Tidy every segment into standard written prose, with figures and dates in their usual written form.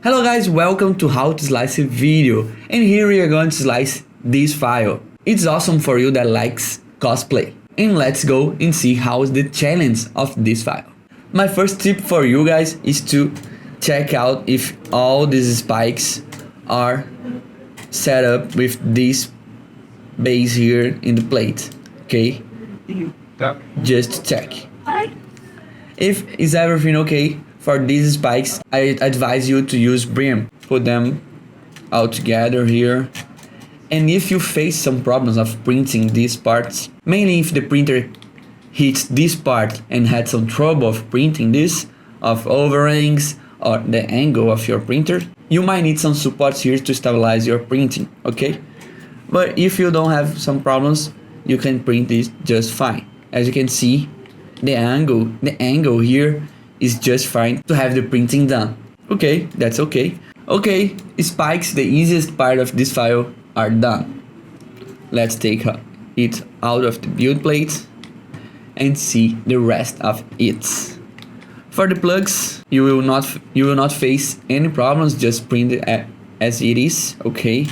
Hello guys, welcome to how to slice a video, and here we are going to slice this file. It's awesome for you that likes cosplay. And let's go and see how is the challenge of this file. My first tip for you guys is to check out if all these spikes are set up with this base here in the plate, okay? Just check. If is everything okay for these spikes, I advise you to use brim. Put them all together here. And if you face some problems of printing these parts, mainly if the printer hits this part and had some trouble of printing this, of overhangs or the angle of your printer, you might need some supports here to stabilize your printing, okay? But if you don't have some problems, you can print this just fine. As you can see, the angle here is just fine to have the printing done. Okay, that's okay. Okay, spikes, the easiest part of this file, are done. Let's take it out of the build plate and see the rest of it. For the plugs, you will not face any problems. Just print it as it is, okay?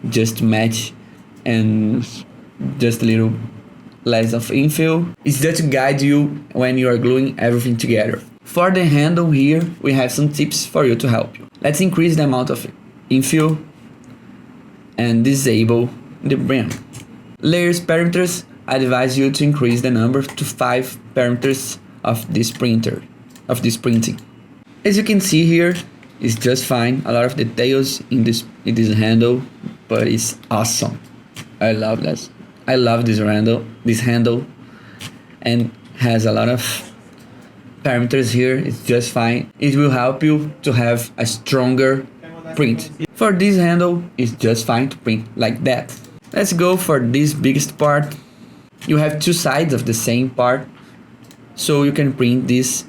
Just match and just a little less of infill. It's just to guide you when you are gluing everything together. For the handle here, we have some tips for you to help you. Let's increase the amount of infill and disable the brim. Layers parameters, I advise you to increase the number to 5 parameters of this printing. As you can see here, it's just fine. A lot of details in this handle, but it's awesome. I love this. I love this handle, and has a lot of parameters here. It's just fine. It will help you to have a stronger print. For this handle, it's just fine to print like that. Let's go for this biggest part. You have two sides of the same part, so you can print this.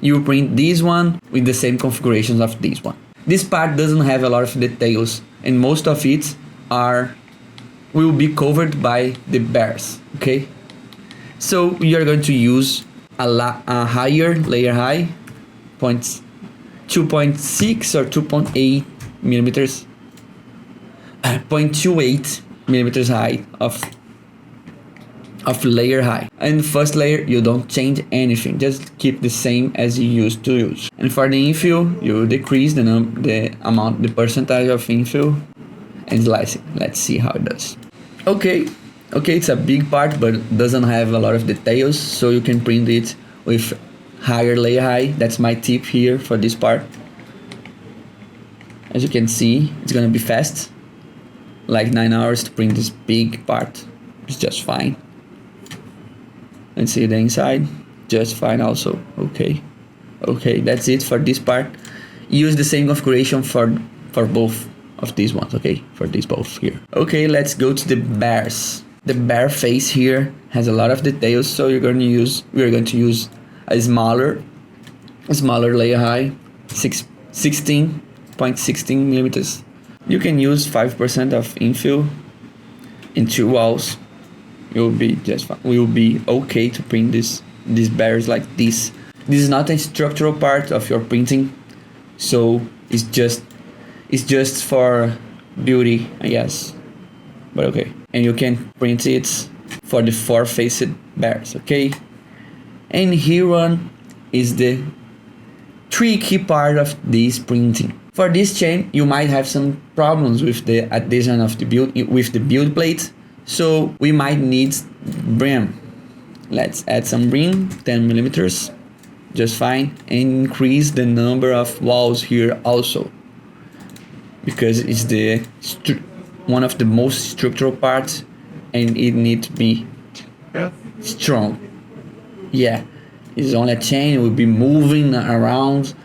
You print this one with the same configurations of this one. This part doesn't have a lot of details, and most of it will be covered by the bears, okay? So we are going to use a higher layer high, 2.6 or 2.8 millimeters, 0.28 millimeters high of layer high. And first layer, you don't change anything, just keep the same as you used to use. And for the infill, you decrease the percentage of infill and slice it. Let's see how it does. Okay, it's a big part, but doesn't have a lot of details, so you can print it with higher layer high. That's my tip here for this part. As you can see, it's gonna be fast, like 9 hours to print this big part. It's just fine. And see the inside, just fine also. Okay, that's it for this part. Use the same configuration for both of these ones, okay, for these both here. Okay, let's go to the bears. The bear face here has a lot of details, so we are going to use a smaller layer high, 16.16 millimeters. You can use 5% of infill in 2 walls. You'll be just fine. Will be okay to print these bears like this. This is not a structural part of your printing, so it's just for beauty, I guess. But okay, and you can print it for the 4-faced bears, okay? And here one is the tricky part of this printing. For this chain, you might have some problems with the adhesion of the build plate, so we might need brim. Let's add some brim, 10 millimeters, just fine, and increase the number of walls here also, because it's one of the most structural parts, and it needs to be strong. Yeah, it's only a chain. It will be moving around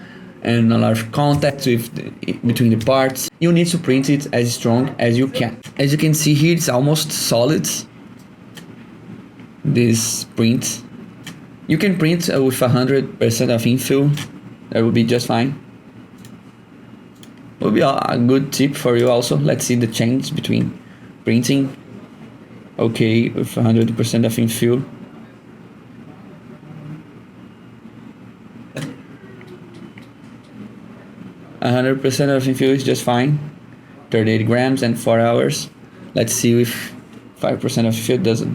and a lot of contact between the parts. You need to print it as strong as you can. As you can see here, it's almost solid, this print. You can print with 100% of infill. That will be just fine. Will be a good tip for you also. Let's see the change between printing. Okay, with 100% of infill. 100% of infill is just fine. 38 grams and 4 hours. Let's see if 5% of infill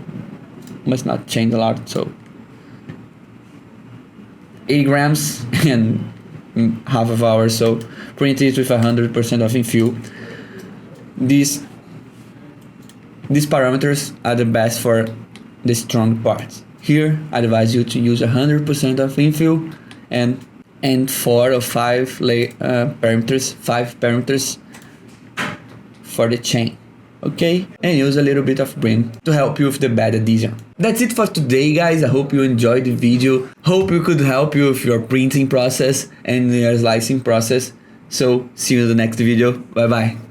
must not change a lot. So 80 grams and half of hour. So print it with 100% of infill. These parameters are the best for the strong parts. Here I advise you to use 100% of infill and 4 or 5 parameters for the chain. Okay, and use a little bit of brim to help you with the bad adhesion. That's it for today, guys. I hope you enjoyed the video. Hope it could help you with your printing process and your slicing process. So see you in the next video. Bye bye.